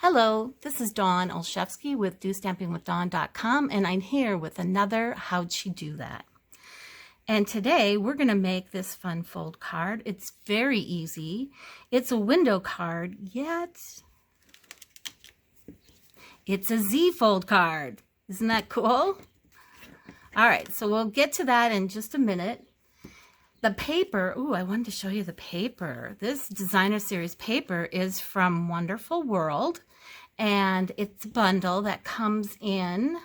Hello, this is Dawn Olszewski with DOstampingWithDawn.com, and I'm here with another How'd She Do That? And today we're going to make this fun fold card. It's very easy. It's a window card, yet it's a Z fold card. Isn't that cool? All right, so we'll get to that in just a minute. The paper, I wanted to show you the paper. This designer series paper is from Wonderful World, and it's a bundle that comes in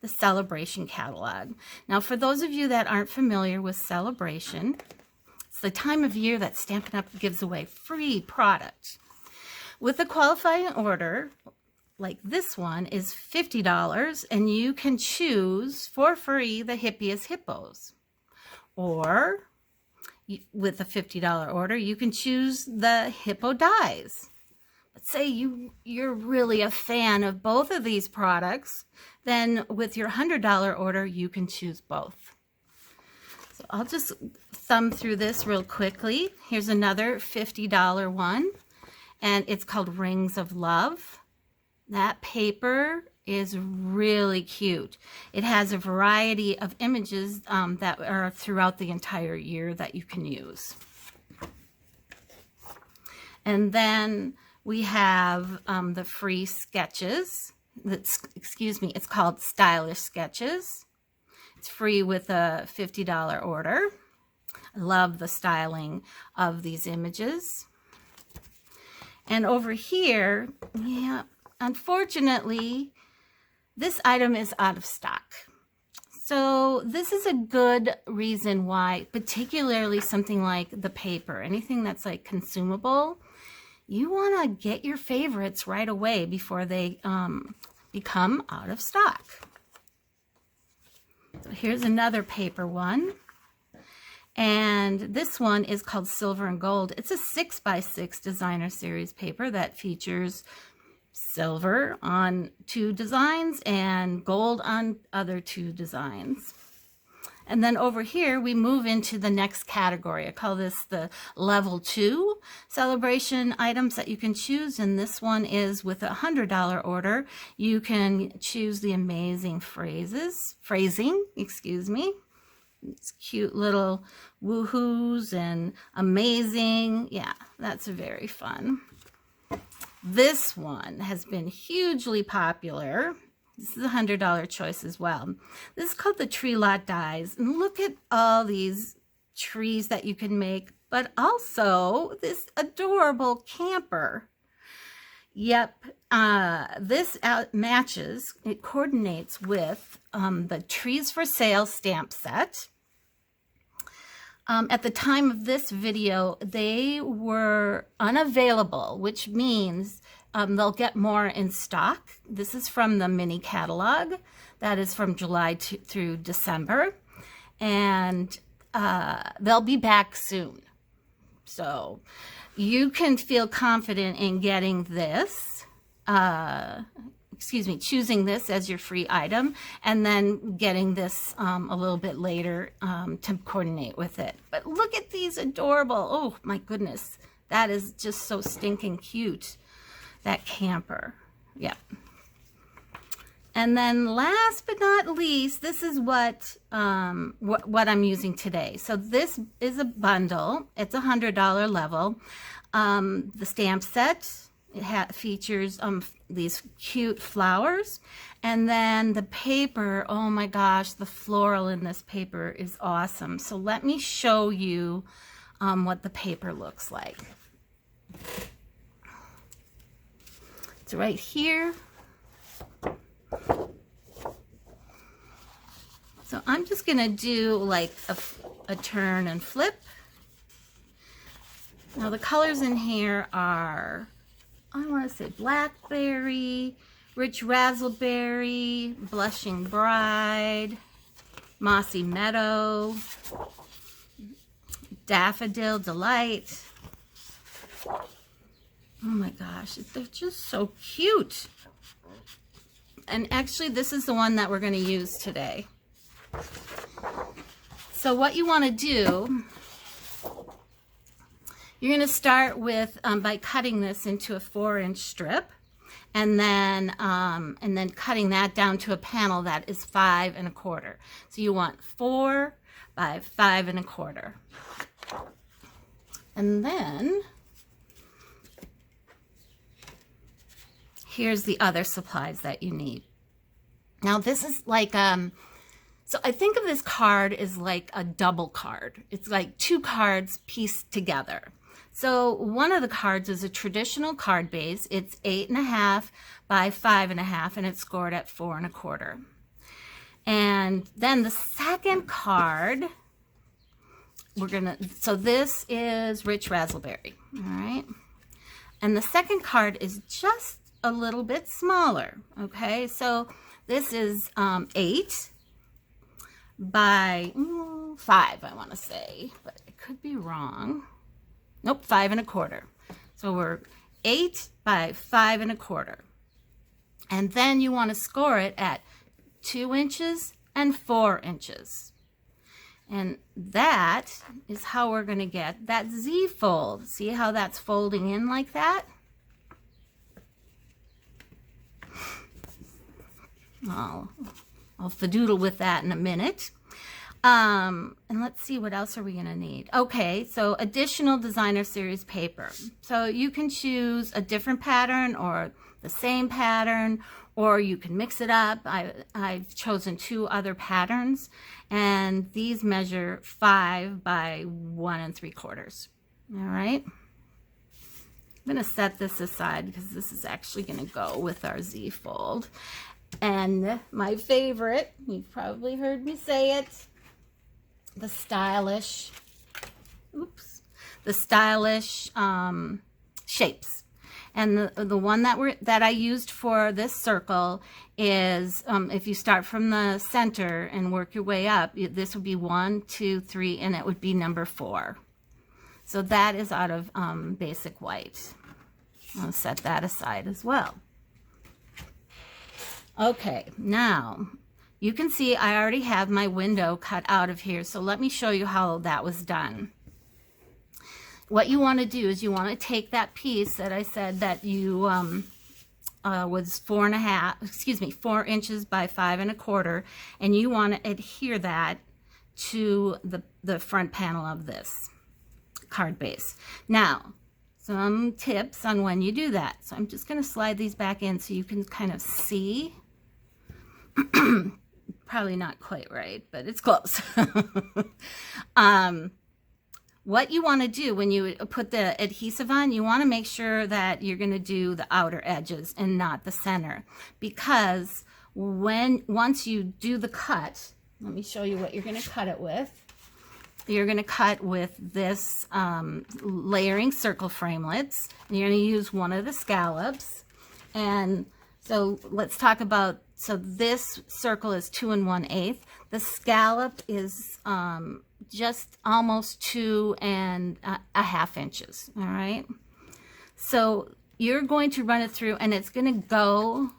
the Sale-a-Bration catalog. Now, for those of you that aren't familiar with Sale-a-Bration, it's the time of year that Stampin' Up! Gives away free product. With a qualifying order, like this one, is $50, and you can choose for free the Hippiest Hippos. Or with a $50 order, you can choose the Hippo Dies. But say you're really a fan of both of these products, then with your $100 order, you can choose both. So I'll just thumb through this real quickly. Here's another $50 one, and it's called Rings of Love. That paper is really cute. It has a variety of images that are throughout the entire year that you can use. And then we have the free sketches. It's called Stylish Sketches. It's free with a $50 order. I love the styling of these images. And over here, unfortunately, this item is out of stock. So this is a good reason why, particularly something like the paper, anything that's like consumable, you want to get your favorites right away before they become out of stock. So here's another paper one. And this one is called Silver and Gold. It's a 6x6 designer series paper that features silver on 2 designs and gold on other 2 designs. And then over here we move into the next category. I call this the level 2 Sale-a-Bration items that you can choose, and this one is with a $100 order. You can choose the amazing phrasing, It's cute little woohoos and amazing. Yeah, that's very fun. This one has been hugely popular. This is a $100 choice as well. This is called the Tree Lot Dies. And look at all these trees that you can make, but also this adorable camper. Yep, this matches, it coordinates with the Trees for Sale stamp set. At the time of this video, they were unavailable, which means they'll get more in stock. This is from the mini catalog. That is from July through December. And they'll be back soon. So you can feel confident in getting this. Choosing this as your free item, and then getting this a little bit later to coordinate with it. But look at these adorable, oh my goodness, that is just so stinking cute, that camper. Yep. And then last but not least, this is what I'm using today. So this is a bundle. It's a $100 level. The stamp set, it features these cute flowers, and then the paper, oh my gosh, the floral in this paper is awesome. So let me show you what the paper looks like. It's right here. So I'm just gonna do like a turn and flip. Now the colors in here are, I want to say blackberry, rich razzleberry, blushing bride, mossy meadow, daffodil delight. Oh my gosh, they're just so cute. And actually this is the one that we're going to use today. So what you want to do, you're going to start with by cutting this into a 4-inch strip. and then cutting that down to a panel that is 5 1/4. So you want 4 by 5 1/4. And then here's the other supplies that you need. Now this is like, so I think of this card as like a double card. It's like 2 cards pieced together. So one of the cards is a traditional card base. It's 8 1/2 by 5 1/2, and it's scored at 4 1/4. And then the second card, so this is Rich Razzleberry, all right? And the second card is just a little bit smaller, okay? So this is 8 by 5, I want to say, but it could be wrong. Nope, 5 1/4. So we're 8 by 5 1/4. And then you want to score it at 2 inches and 4 inches. And that is how we're going to get that Z fold. See how that's folding in like that? I'll fadoodle with that in a minute. And let's see, what else are we going to need? Okay, so additional designer series paper. So you can choose a different pattern or the same pattern, or you can mix it up. I've chosen 2 other patterns, and these measure 5 by 1 3/4. All right. I'm going to set this aside because this is actually going to go with our Z fold. And my favorite, you've probably heard me say it, the stylish shapes. And the one that I used for this circle is, if you start from the center and work your way up, this would be 1, 2, 3, and it would be number 4. So that is out of basic white. I'll set that aside as well. Okay, now you can see I already have my window cut out of here, so let me show you how that was done. What you want to do is you want to take that piece that I said that you was 4 inches by 5 1/4, and you want to adhere that to the front panel of this card base. Now, some tips on when you do that. So I'm just going to slide these back in so you can kind of see. Probably not quite right, but it's close. What you want to do when you put the adhesive on, you want to make sure that you're going to do the outer edges and not the center, because once you do the cut, let me show you what you're going to cut it with. You're going to cut with this layering circle framelits, and you're going to use one of the scallops. And so let's talk about, so this circle is 2 1/8. The scallop is just almost 2 1/2 inches. All right. So you're going to run it through, and it's going to go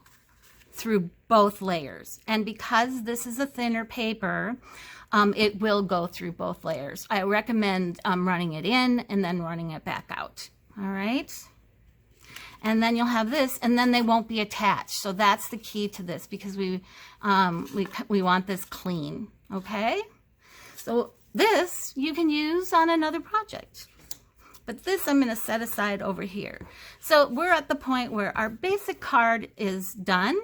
through both layers. And because this is a thinner paper, it will go through both layers. I recommend running it in and then running it back out. All right. And then you'll have this, and then they won't be attached. So that's the key to this, because we want this clean. Okay. So this you can use on another project, but this I'm going to set aside over here. So we're at the point where our basic card is done,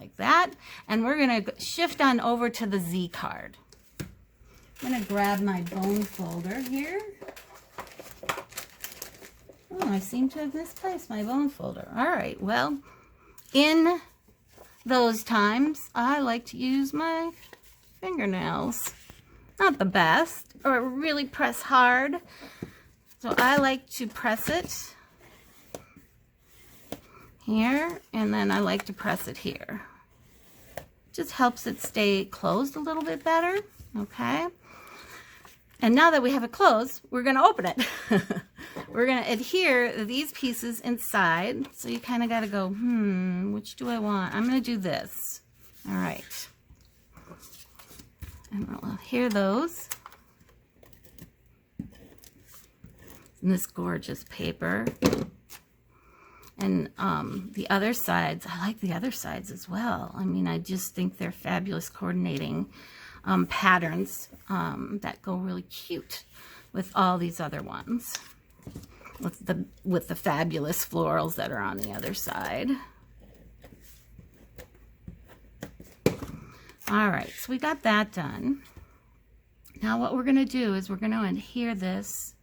like that, and we're going to shift on over to the Z card. I'm going to grab my bone folder here. Oh, I seem to have misplaced my bone folder. All right, well, in those times, I like to use my fingernails. Not the best, or really press hard. So I like to press it here, and then I like to press it here. Just helps it stay closed a little bit better, okay? And now that we have it closed, we're going to open it. We're going to adhere these pieces inside. So you kind of got to go, which do I want? I'm going to do this. All right. And we'll adhere those in this gorgeous paper. And the other sides, I like the other sides as well. I mean, I just think they're fabulous coordinating patterns that go really cute with all these other ones, with the fabulous florals that are on the other side. All right, so we got that done. Now what we're going to do is we're going to adhere this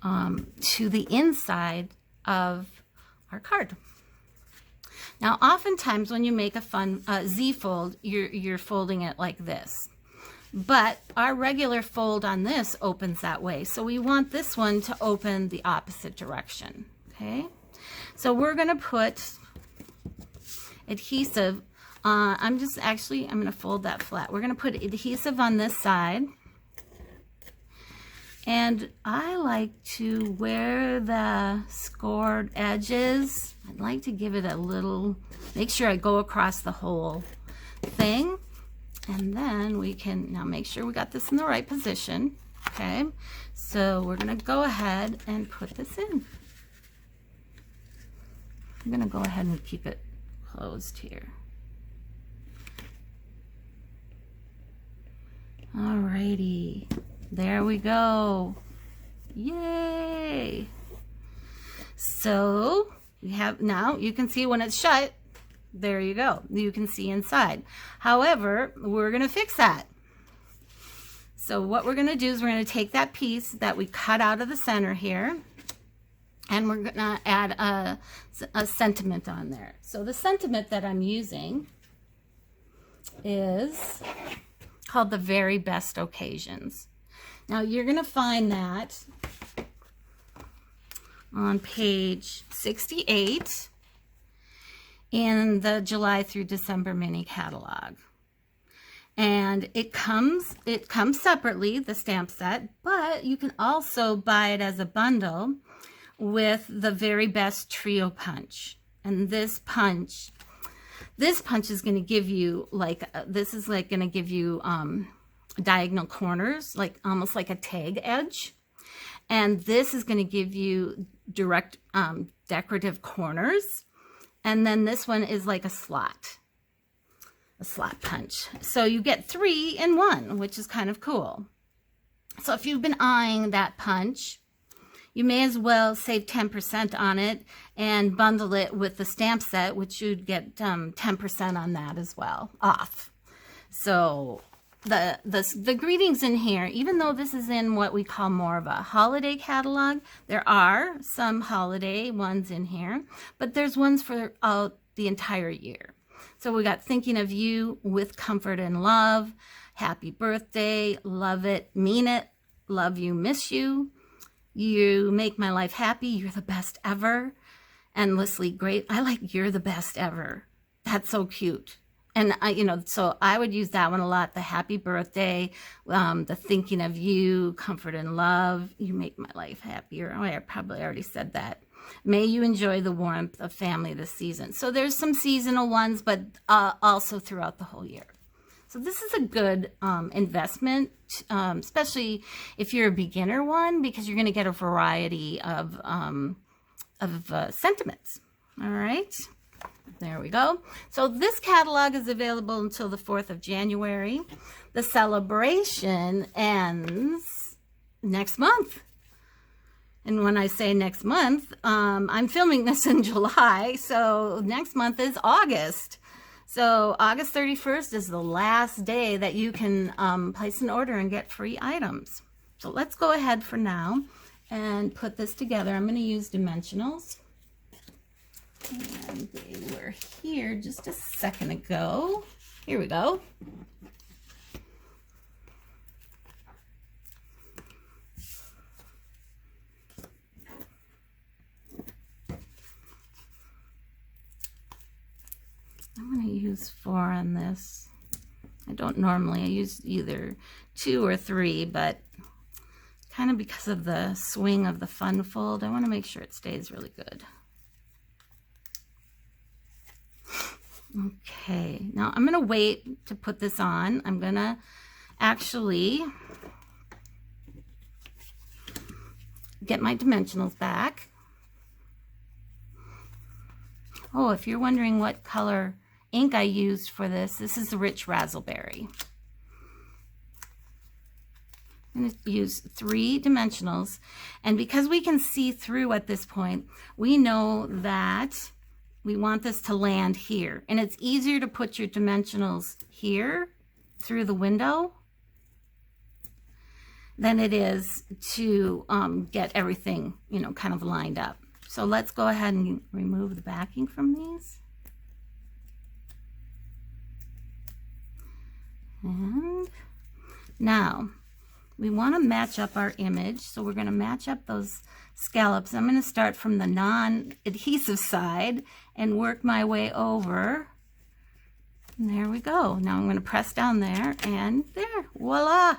to the inside of our card. Now, oftentimes when you make a fun Z-fold, you're folding it like this. But our regular fold on this opens that way. So we want this one to open the opposite direction, okay? So we're going to put adhesive, I'm going to fold that flat. We're going to put adhesive on this side. And I like to, where the scored edges, I'd like to give it a little, make sure I go across the whole thing. And then we can now make sure we got this in the right position. Okay, so we're going to go ahead and put this in. I'm going to go ahead and keep it closed here. Alrighty, there we go. Yay! So we have, now you can see when it's shut. There you go. You can see inside. However, we're going to fix that. So what we're going to do is we're going to take that piece that we cut out of the center here, and we're going to add a sentiment on there. So the sentiment that I'm using is called The Very Best Occasions. Now you're going to find that on page 68 in the July through December mini catalog. And it comes separately, the stamp set, but you can also buy it as a bundle with the Very Best Trio Punch. And this punch is going to give you like, this is like going to give you diagonal corners, like almost like a tag edge. And this is going to give you direct decorative corners. And then this one is like a slot punch. So you get 3 in 1, which is kind of cool. So if you've been eyeing that punch, you may as well save 10% on it and bundle it with the stamp set, which you'd get 10% on that as well, off. So the greetings in here, even though this is in what we call more of a holiday catalog, there are some holiday ones in here, but there's ones for the entire year. So we got thinking of you with comfort and love, happy birthday, love it, mean it, love you, miss you, you make my life happy, you're the best ever, endlessly great. I like you're the best ever. That's so cute. And so I would use that one a lot. The happy birthday, the thinking of you, comfort and love, you make my life happier. Oh, I probably already said that. May you enjoy the warmth of family this season. So there's some seasonal ones, but also throughout the whole year. So this is a good investment, especially if you're a beginner one, because you're going to get a variety of sentiments. All right. There we go. So this catalog is available until the 4th of January. The Sale-a-Bration ends next month. And when I say next month, I'm filming this in July, so next month is August. So August 31st is the last day that you can place an order and get free items. So let's go ahead for now and put this together. I'm going to use dimensionals. And they were here just a second ago. Here we go. I'm going to use 4 on this. I don't normally. I use either 2 or 3, but kind of because of the swing of the fun fold, I want to make sure it stays really good. Okay, now I'm going to wait to put this on. I'm going to actually get my dimensionals back. Oh, if you're wondering what color ink I used for this is the Rich Razzleberry. I'm going to use 3 dimensionals, and because we can see through at this point, we know that we want this to land here, and it's easier to put your dimensionals here through the window than it is to get everything, you know, kind of lined up. So let's go ahead and remove the backing from these. And now we want to match up our image, so we're going to match up those scallops. I'm going to start from the non-adhesive side and work my way over. And there we go. Now I'm going to press down there, and there, voila!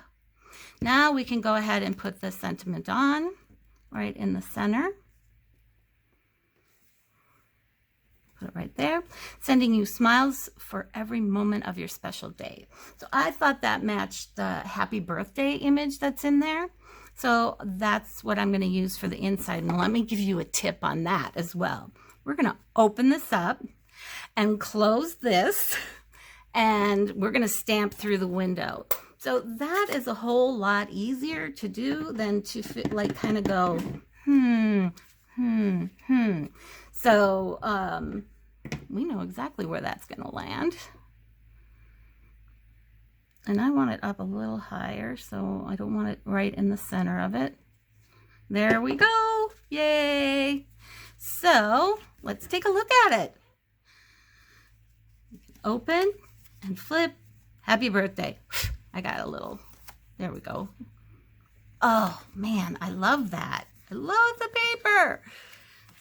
Now we can go ahead and put the sentiment on right in the center. Put it right there. Sending you smiles for every moment of your special day. So I thought that matched the happy birthday image that's in there. So that's what I'm going to use for the inside. And let me give you a tip on that as well. We're going to open this up and close this, and we're going to stamp through the window. So that is a whole lot easier to do than to like kind of go, So we know exactly where that's going to land. And I want it up a little higher, so I don't want it right in the center of it. There we go. Yay. So let's take a look at it. Open and flip. Happy birthday. I got a little, there we go. Oh man, I love that. I love the paper.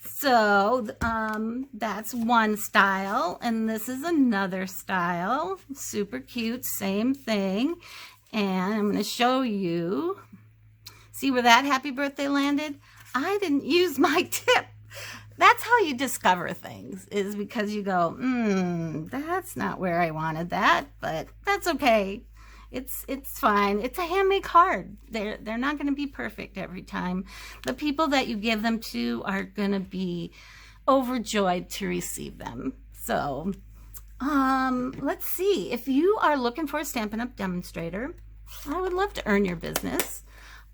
So that's one style, and this is another style. Super cute, same thing. And I'm going to show you. See where that happy birthday landed? I didn't use my tip. That's how you discover things, is because you go, that's not where I wanted that, but that's okay. It's fine. It's a handmade card. They're not going to be perfect every time. The people that you give them to are going to be overjoyed to receive them. So let's see. If you are looking for a Stampin' Up! Demonstrator, I would love to earn your business.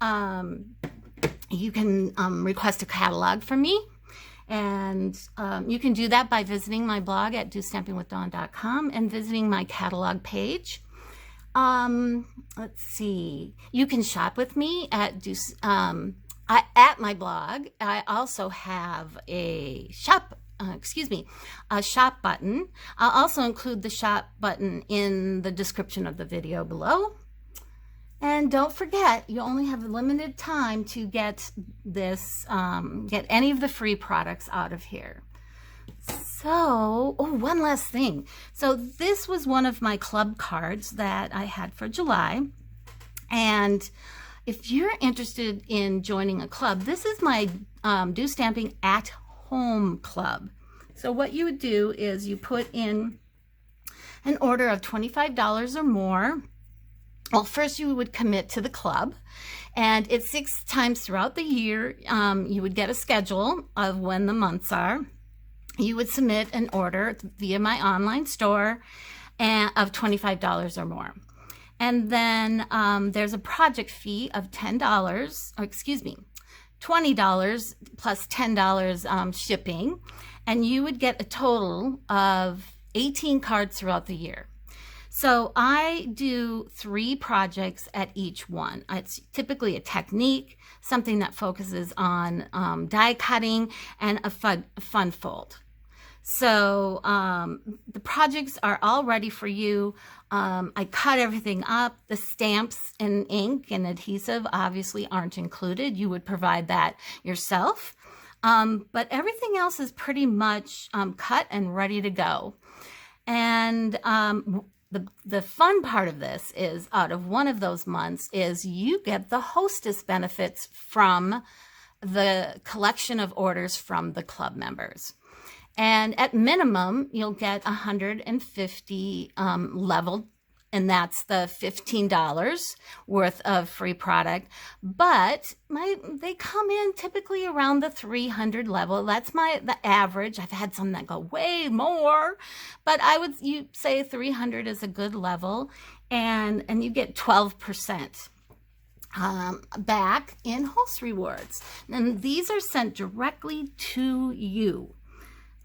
You can request a catalog from me. And you can do that by visiting my blog at DOstampingWithDawn.com and visiting my catalog page. Let's see. You can shop with me at my blog. I also have a shop button. I'll also include the shop button in the description of the video below. And don't forget, you only have a limited time to get this, get any of the free products out of here. So, oh, one last thing. So this was one of my club cards that I had for July. And if you're interested in joining a club, this is my Do Stamping at Home club. So what you would do is you put in an order of $25 or more. Well, first you would commit to the club, and it's 6 times throughout the year. You would get a schedule of when the months are. You would submit an order via my online store of $25 or more. And then there's a project fee of $20 plus $10 shipping, and you would get a total of 18 cards throughout the year. So I do 3 projects at each one. It's typically a technique, something that focuses on die cutting, and a fun fold. So the projects are all ready for you. I cut everything up. The stamps and ink and adhesive obviously aren't included. You would provide that yourself. But everything else is pretty much cut and ready to go. And the fun part of this is, out of one of those months, is you get the hostess benefits from the collection of orders from the club members. And at minimum, you'll get 150 leveled and that's the $15 worth of free product. But they come in typically around the 300 level. That's the average. I've had some that go way more, but you say 300 is a good level, and you get 12% back in host rewards. And these are sent directly to you.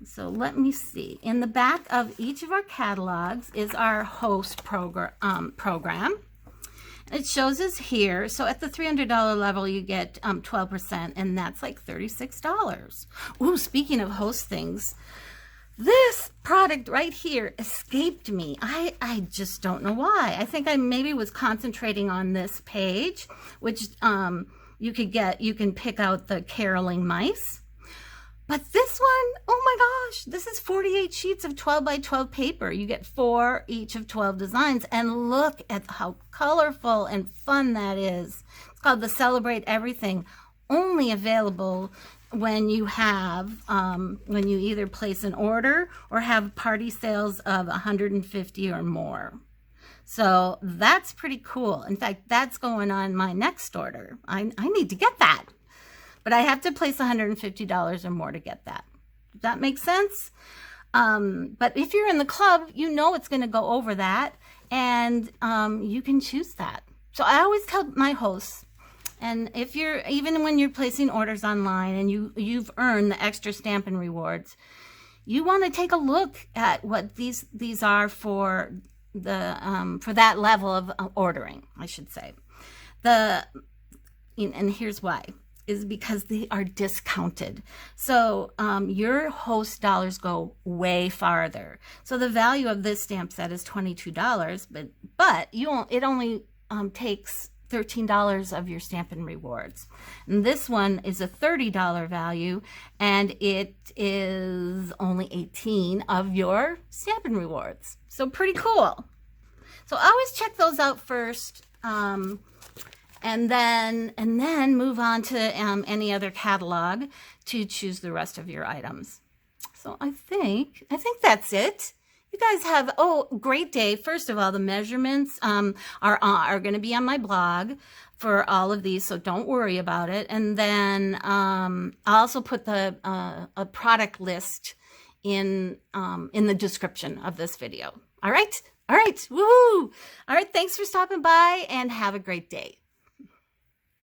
So let me see. In the back of each of our catalogs is our host program. It shows us here. So at the $300 level, you get 12%, and that's like $36. Ooh, speaking of host things, this product right here escaped me. I just don't know why. I think I maybe was concentrating on this page, which you can pick out the caroling mice. But this one, oh my gosh, this is 48 sheets of 12 by 12 paper. You get 4 each of 12 designs, and look at how colorful and fun that is. It's called the Celebrate Everything, only available when you have, when you either place an order or have party sales of 150 or more. So that's pretty cool. In fact, that's going on my next order. I need to get that. But I have to place $150 or more to get that. Does that make sense? But if you're in the club, you know it's going to go over that, and you can choose that. So I always tell my hosts, and even when you're placing orders online and you've earned the extra Stampin' rewards, you want to take a look at what these are for that level of ordering, I should say. And here's why. Is because they are discounted. So your host dollars go way farther. So the value of this stamp set is $22, but it only takes $13 of your Stampin' rewards. And this one is a $30 value, and it is only $18 of your Stampin' rewards. So pretty cool. So always check those out first. And then move on to any other catalog to choose the rest of your items. So I think that's it. You guys have a great day. First of all, the measurements are going to be on my blog for all of these, so don't worry about it. And then I'll also put a product list in the description of this video. All right, woohoo! All right, thanks for stopping by, and have a great day.